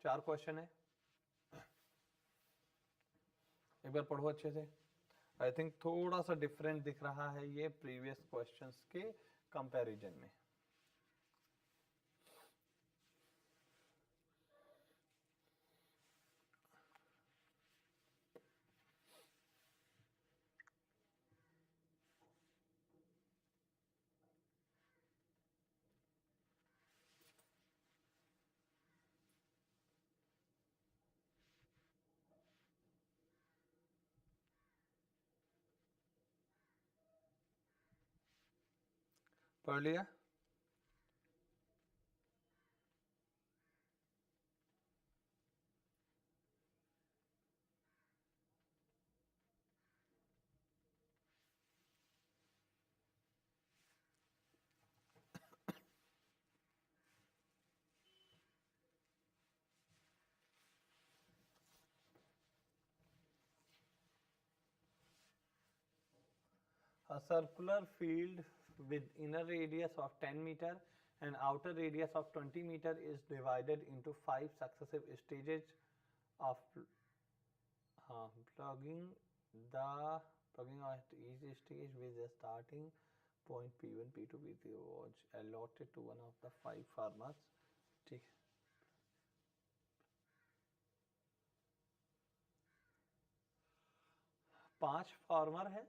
4 question है, एक बार पढ़ो अच्छे से। आई थिंक थोड़ा सा डिफरेंट दिख रहा है ये प्रीवियस क्वेश्चंस के कंपैरिजन में। पढ़ लिया? A circular field with inner radius of 10 meter and outer radius of 20 meter is divided into 5 successive stages of plugging at each stage with the starting point P1, P2, P3 was allotted to one of the 5 farmers. ठीक, 5 farmer है।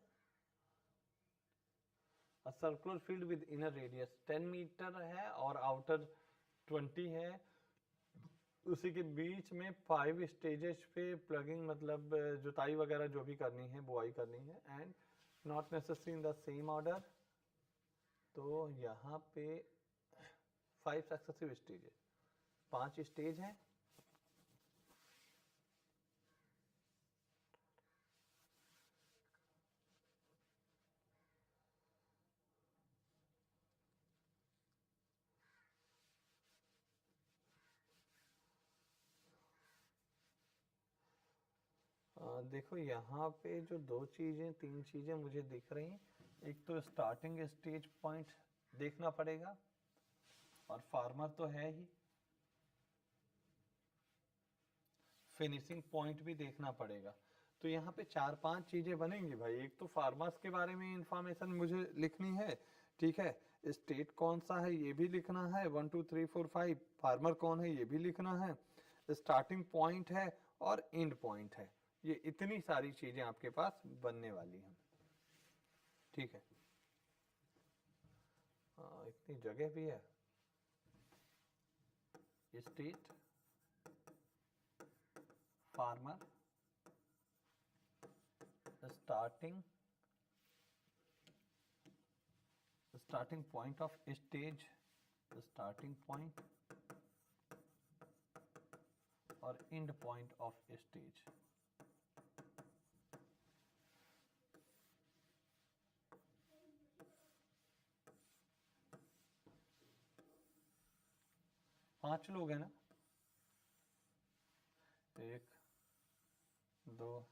Circular field with inner radius 10 metre है और outer 20 है, उसी के बीच में 5 stages पे plugging मतलब जुताई वगैरह जो भी करनी है, बुआई करनी है, and not necessary in the same order. तो यहाँ पे 5 सक्सेसिव स्टेजेस, 5 स्टेज हैं। देखो यहाँ पे जो 2 चीजें 3 चीजें मुझे दिख रही हैं, एक तो स्टार्टिंग स्टेज पॉइंट देखना पड़ेगा और फार्मर तो है ही, फिनिशिंग पॉइंट भी देखना पड़ेगा। तो यहाँ पे 4-5 चीजें बनेंगी भाई। एक तो फार्मर्स के बारे में इंफॉर्मेशन मुझे लिखनी है, ठीक है, स्टेट कौन सा है ये भी लिखना है, 1 2 3 4 5 फार्मर कौन है ये भी लिखना है, स्टार्टिंग पॉइंट है और एंड पॉइंट है। ये इतनी सारी चीजें आपके पास बनने वाली हैं, ठीक है। इतनी जगह भी है। State, farmer, starting point of stage, starting point और end point of stage। पांच लोग हैं ना, 1 2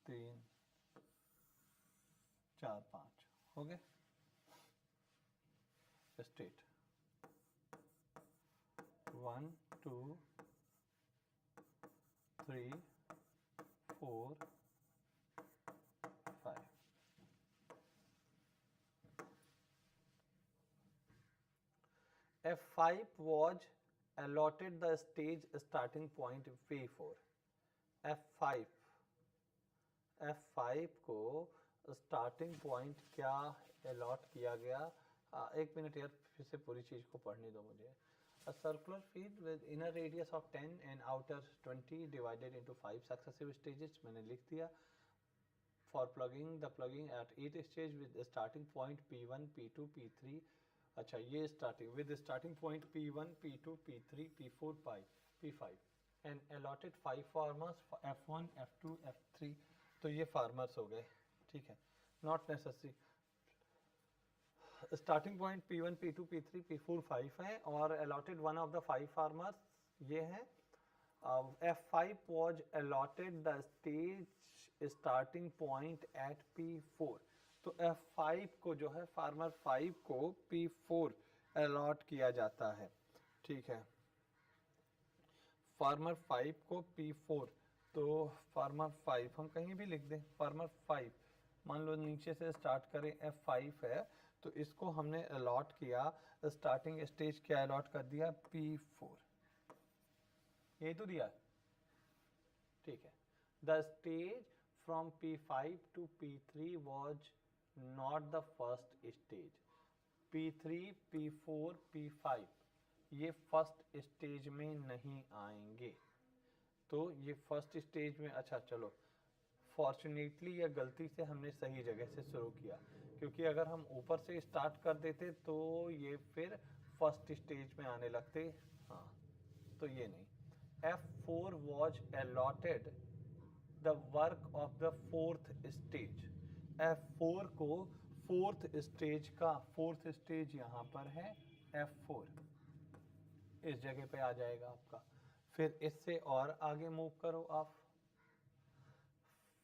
3 4 5 हो गए। State 1 2 3 4 5। F5 was allotted the stage starting point P4। F5 को स्टार्टिंग पॉइंट क्या अलॉट किया गया? एक मिनट यार, फिर से पूरी चीज को पढ़ने दो मुझे। A circular field with inner radius of 10 and outer 20 divided into 5 successive stages, मैंने लिख दिया। For plugging at each stage with the starting point P1, P2, P3। अच्छा, ये starting with starting point P1, P2, P3, P4, P5 and allotted 5 farmers F1, F2, F3। तो ये farmers हो गए, ठीक है, not necessary. Starting point P1, P2, P3, P4, 5 है और allotted one of the 5 farmers ये है। F5 was allotted the stage starting point at P4। तो F5 को जो है फार्मर 5 को P4 अलॉट किया जाता है, ठीक है। फार्मर 5 को P4, तो फार्मर 5 हम कहीं भी लिख दें, फार्मर 5 मान लो नीचे से स्टार्ट करें, F5 है, तो इसको हमने अलॉट किया, स्टार्टिंग स्टेज क्या अलॉट कर दिया, P4, यही तो दिया, ठीक है। The stage from P5 to P3 was not the first stage. P3, P4, P5 ये फर्स्ट स्टेज में नहीं आएंगे, तो ये फर्स्ट स्टेज में, अच्छा चलो फॉर्चुनेटली या गलती से हमने सही जगह से शुरू किया, क्योंकि अगर हम ऊपर से स्टार्ट कर देते तो ये फिर फर्स्ट स्टेज में आने लगते, हाँ तो ये नहीं। F4 was allotted the work of the fourth stage। F4 को फोर्थ स्टेज का, फोर्थ स्टेज यहाँ पर है F4, इस जगह पे आ जाएगा आपका। फिर इससे और आगे मूव करो आप,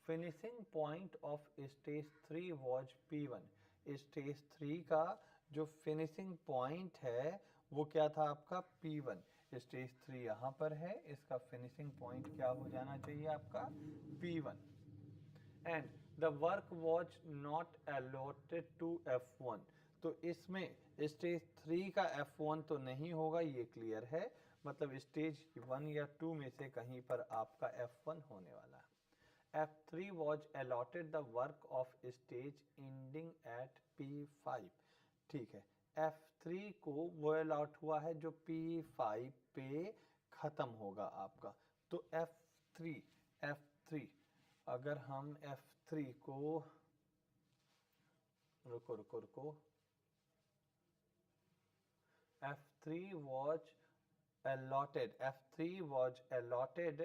finishing point of stage 3 was P1। Stage 3 का जो फिनिशिंग पॉइंट है वो क्या था आपका, P1। स्टेज 3 यहाँ पर है, इसका फिनिशिंग पॉइंट क्या हो जाना चाहिए आपका, P1। And the work was not allotted to F1, तो इसमें स्टेज 3 का F1 तो नहीं होगा, ये क्लियर है, मतलब स्टेज 1 या 2 में से कहीं पर आपका F1 होने वाला है। F3 was allotted the work of stage ending at P5, ठीक है। F3 को वो अलॉट हुआ है जो P5 पे खत्म होगा आपका, तो F3 अगर हम F3 को, रुको F3 was allotted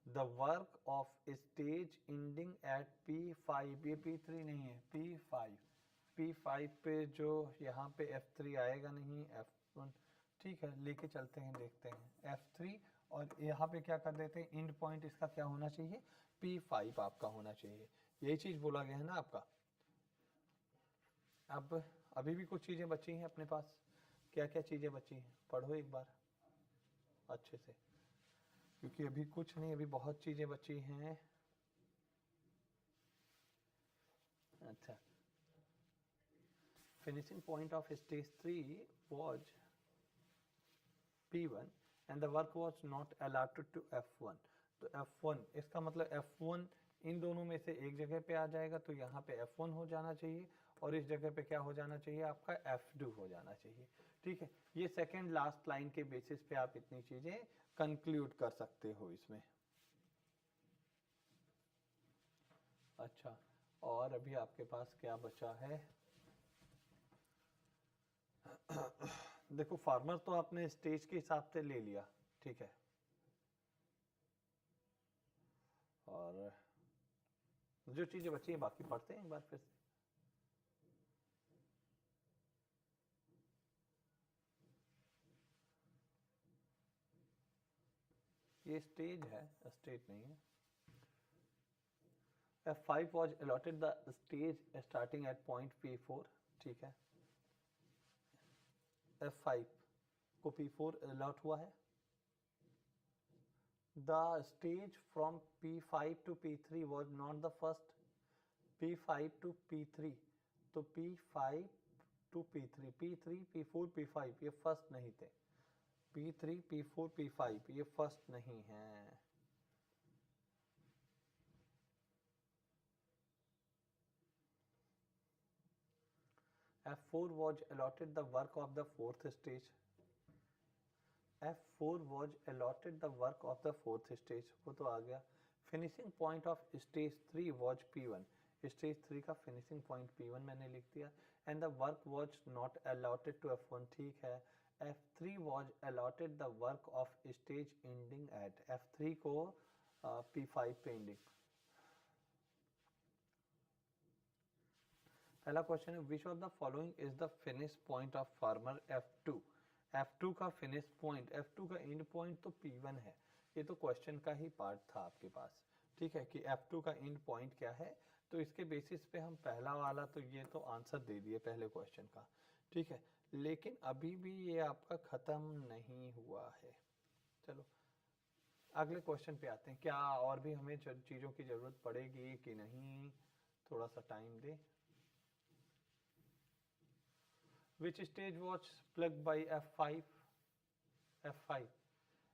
the work of stage ending at P5, ये P3 नहीं है, P5 पे जो यहाँ पे F3 आएगा नहीं, F1, ठीक है लेके चलते हैं, देखते हैं F3, और यहाँ पे क्या कर देते हैं, एंड पॉइंट इसका क्या होना चाहिए, P5 आपका होना चाहिए, यही चीज बोला गया है ना आपका। अब अभी भी कुछ चीजें बची हैं अपने पास, क्या क्या चीजें बची हैं, पढ़ो एक बार अच्छे से, क्योंकि अभी कुछ नहीं, अभी बहुत चीजें बची हैं। अच्छा, finishing point of stage 3 was P1 and the work was not allotted to F1, तो F1 इसका मतलब F1 इन दोनों में से एक जगह पे आ जाएगा, तो यहाँ पे F1 हो जाना चाहिए, और इस जगह पे क्या हो जाना चाहिए आपका, F2 हो जाना चाहिए, ठीक है। ये सेकेंड लास्ट लाइन के बेसिस पे आप इतनी चीजें कंक्लूड कर सकते हो इसमें। अच्छा, और अभी आपके पास क्या बचा है, देखो फार्मर तो आपने स्टेज के हिसाब से ले लिया, ठीक है, और जो चीजें बची हैं बाकी पढ़ते हैं एक बार फिर से। ये स्टेज है, स्टेज नहीं है। F5 was allotted the stage starting at point P4, ठीक है। F5 को P4 अलॉट हुआ है। The stage from P5 to P3 was not the first, P5 to P3, तो P5 to P3, P3, P4, P5 ये first नहीं थे, P3, P4, P5 ये फर्स्ट नहीं है। F4 was allotted the work of the fourth stage, F4 was allotted the work of the fourth stage, वो तो आ गया। Finishing point of stage 3 was P1, stage 3 का फिनिशिंग पॉइंट P1 मैंने लिख दिया, and the work was not allotted to F1, ठीक है। F3 was allotted the work of stage ending at, F3 को P5 पे एंडिंग। पहला क्वेश्चन है, which of the following is the finish point of farmer F2। F2 का finish point, F2 का and point तो P1 है, ये तो क्वेश्चन का ही पार्ट था आपके पास, ठीक है, कि F2 का एंड पॉइंट क्या है, तो इसके बेसिस पे हम पहला वाला तो ये तो आंसर दे दिए पहले क्वेश्चन का, ठीक है, लेकिन अभी भी ये आपका खत्म नहीं हुआ है। चलो अगले क्वेश्चन पे आते हैं, क्या और भी हमें चीज़ों की ज़रूरत पड़ेगी कि नहीं, थोड़ा सा time they. Which stage was plug by F5? F5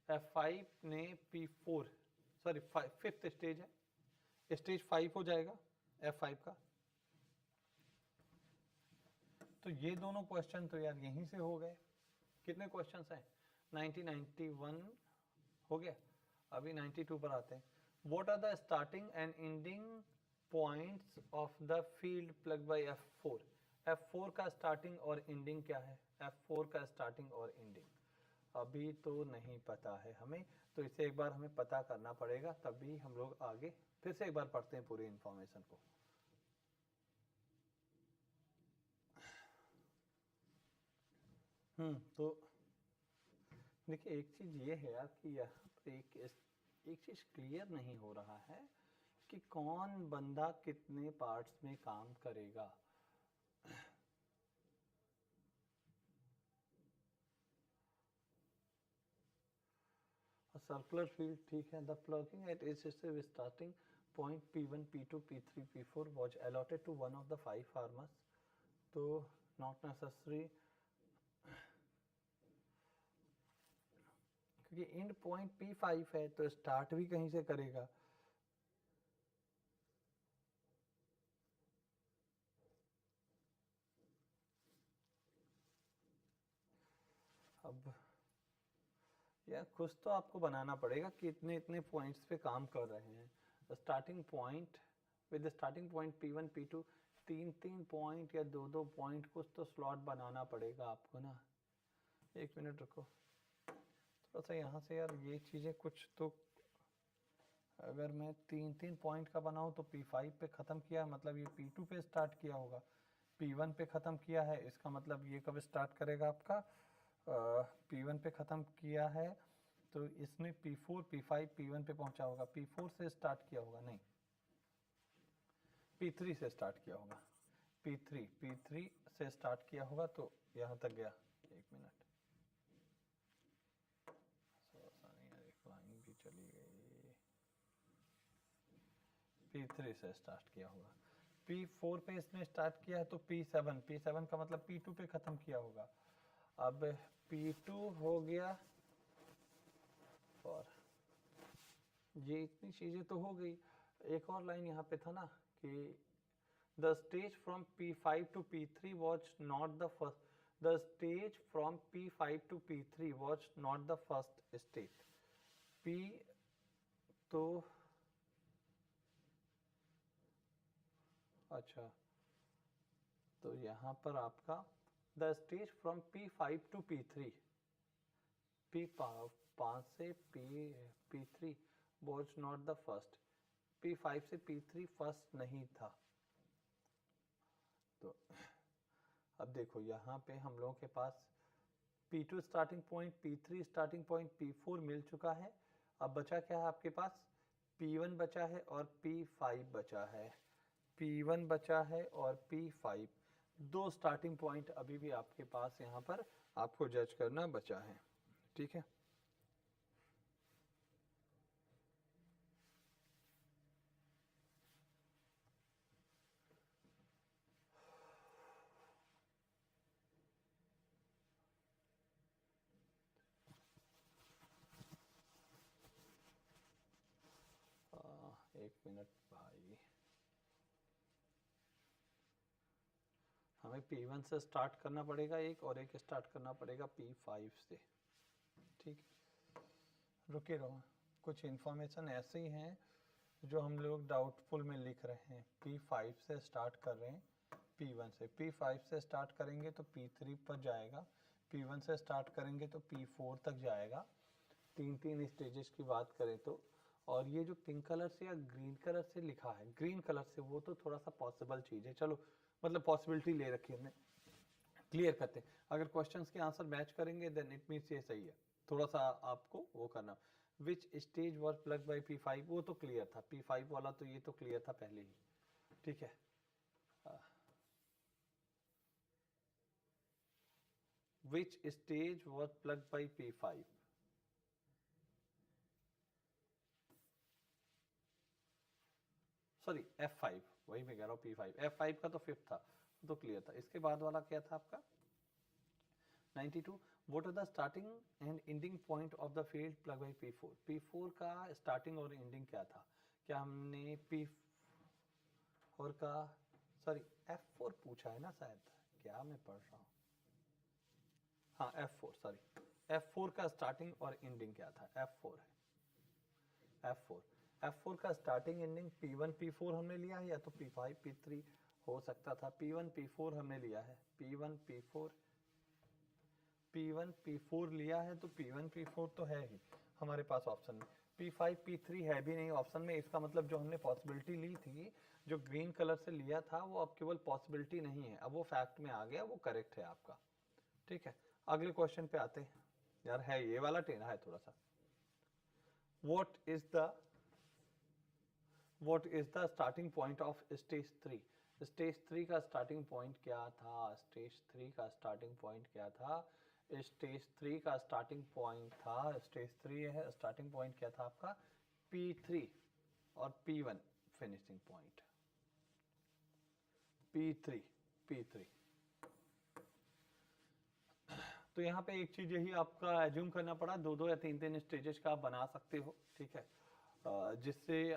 F5 ने P4 सॉरी 5th स्टेज है, स्टेज 5 हो जाएगा F5 का। तो ये दोनों क्वेश्चन तो यार यहीं से हो गए। कितने क्वेश्चंस हैं? 91 हो गया। अभी 92 पर आते हैं। What are the starting and ending points of the field plug by F4? F4 का स्टार्टिंग और एंडिंग क्या है? F4 का स्टार्टिंग और एंडिंग अभी तो नहीं पता है हमें, तो इसे एक बार हमें पता करना पड़ेगा, तभी हम लोग आगे फिर से एक बार पढ़ते हैं पूरी इंफॉर्मेशन को। तो देखिए एक चीज़ ये है यार कि यहाँ पर एक चीज़ क्लियर नहीं हो रहा है कि कौन बंदा कितने पार्ट्स में काम करेगा। सर्कुलर फील्ड ठीक है। द प्लगिंग एट एसिव starting point P1 P2 P3 P4 was allotted to one of the 5 farmers, तो नॉट नेसेसरी, क्योंकि एंड पॉइंट P5 है तो स्टार्ट भी कहीं से करेगा। अब यार कुछ तो आपको बनाना पड़ेगा कि इतने इतने पॉइंट्स पे काम कर रहे हैं। Starting point with starting point P1 P2 तीन पॉइंट या दो पॉइंट कुछ तो स्लॉट बनाना पड़ेगा आपको ना। एक मिनट रुको, थोड़ा सा यहाँ से यार ये चीज़ें कुछ तो, अगर मैं तीन पॉइंट का बनाऊँ तो P5 पे ख़त्म किया है, मतलब ये P2 पे स्टार्ट किया होगा, P1 पे ख़त्म किया है, इसका मतलब ये कब स्टार्ट करेगा आपका, P1 पे ख़त्म किया है तो इसमें P4 P5 P1 पे पहुंचा होगा, P4 से स्टार्ट किया होगा, नहीं P3 से स्टार्ट किया होगा, P3 से स्टार्ट किया होगा, तो यहाँ तक गया। एक मिनट, लाइन भी चली गई। P3 से स्टार्ट किया होगा, P4 पे इसने स्टार्ट किया है तो P7 का मतलब P2 पे ख़त्म किया होगा। अब P2 हो गया, और ये इतनी चीज़ें तो हो गई। एक और लाइन यहाँ पे था ना कि the stage from P5 to P3 was not the first, the stage from P5 to P3 was not the first stage। P तो अच्छा, तो यहाँ पर आपका the stage from P5 to P3 P5 से P3 was not the first, P5 से P3 first नहीं था। तो अब देखो यहाँ पे हम लोगों के पास P2 starting point, P3 starting point, P4 मिल चुका है। अब बचा क्या है आपके पास? P1 बचा है और P5 बचा है, P1 बचा है और P5, दो स्टार्टिंग पॉइंट अभी भी आपके पास यहाँ पर आपको जज करना बचा है, ठीक है। एक मिनट भाई, हमें P1 से स्टार्ट करना पड़ेगा एक, और एक स्टार्ट करना पड़ेगा P5 से, ठीक है। रुके रहो, कुछ इन्फॉर्मेशन ऐसे ही हैं जो हम लोग डाउटफुल में लिख रहे हैं। P5 से स्टार्ट कर रहे हैं, P1 से, P5 से स्टार्ट करेंगे तो P3 पर जाएगा, P1 से स्टार्ट करेंगे तो P4 तक जाएगा। तीन स्टेजेस की बात करें तो, और ये जो पिंक कलर से या ग्रीन कलर से लिखा है, ग्रीन कलर से, वो तो थोड़ा सा पॉसिबल चीज़ है, चलो मतलब पॉसिबिलिटी ले रखी है हमने, क्लियर करते हैं। अगर क्वेश्चंस के आंसर मैच करेंगे देन इट मीन्स ये सही है, थोड़ा सा आपको वो करना। Which stage was plug by P5, वो तो क्लियर था, P5 वाला तो ये तो क्लियर था पहले ही, ठीक है। Which stage was plug by P5, sorry F5, वही मैं कह रहा हूँ P5, F5 का तो फिफ्थ था तो क्लियर था। इसके बाद वाला क्या था आपका 92, what are the starting and ending point of the field plug by P4। P4 का स्टार्टिंग और एंडिंग क्या था, क्या हमने P4 का सॉरी F4 पूछा है ना शायद, क्या मैं पढ़ रहा हूँ, हाँ F4 सॉरी, F4 का स्टार्टिंग और एंडिंग क्या था, F4 है, F4 का स्टार्टिंग एंडिंग P1 P4 हमने लिया है, या तो P5 P3 हो सकता था, P1 P4 हमने लिया है, P1 P4 लिया है, तो P1 P4 तो है ही हमारे पास ऑप्शन में, P5 P3 है भी नहीं ऑप्शन में, इसका मतलब जो हमने पॉसिबिलिटी ली थी, जो ग्रीन कलर से लिया था, वो अब केवल पॉसिबिलिटी नहीं है, अब वो फैक्ट में आ गया, वो करेक्ट है आपका। ठीक है, अगले क्वेश्चन पे आते हैं। यार है ये वाला टेढ़ा है थोड़ा सा। What is the starting point of stage 3? Stage 3 का स्टार्टिंग पॉइंट क्या था, स्टेज 3 का स्टार्टिंग पॉइंट क्या था, स्टेज 3 का स्टार्टिंग पॉइंट था, स्टेज 3 है, स्टार्टिंग पॉइंट क्या था आपका P3 और P1 फिनिशिंग पॉइंट, P3। तो यहाँ पे एक चीज यही आपका एज्यूम करना पड़ा, दो दो या तीन तीन स्टेजेस का आप बना सकते हो, ठीक है, जिससे